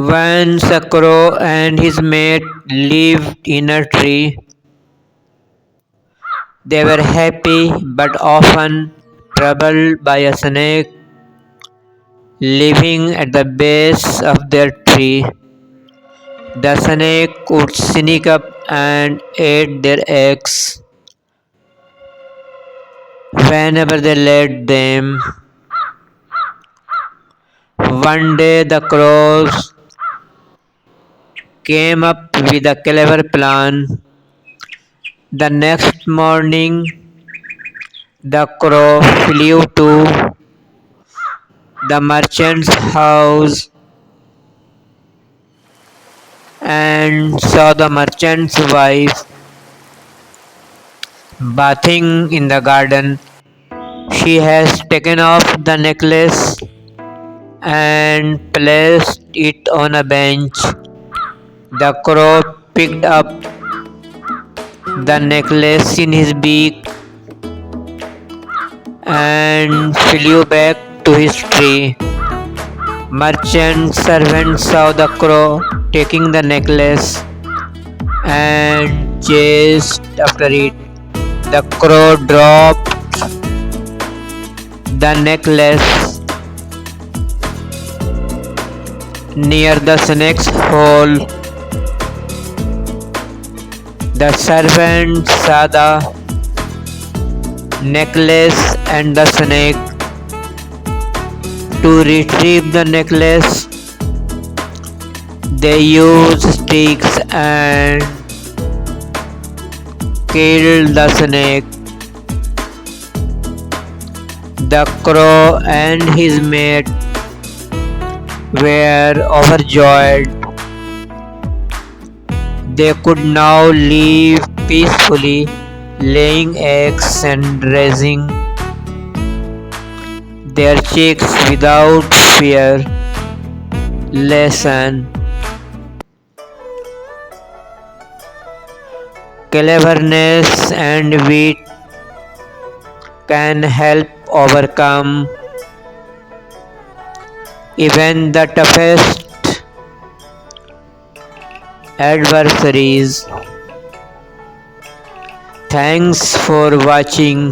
Once a crow and his mate lived in a tree. They were happy but often troubled by a snake living at the base of their tree. The snake would sneak up and ate their eggs whenever they laid them. One day the crows came up with a clever plan. The next morning, the crow flew to the merchant's house and saw the merchant's wife bathing in the garden. She has taken off the necklace and placed it on a bench. The crow picked up the necklace in his beak and flew back to his tree. Merchant servant saw the crow taking the necklace and chased after it. The crow dropped the necklace near the snake's hole. The servant saw the necklace and the snake. To retrieve the necklace, they used sticks and killed the snake. The crow and his mate were overjoyed. They could now live peacefully, laying eggs and raising their chicks without fear. Lesson: cleverness and wit can help overcome even the toughest adversaries. Thanks for watching.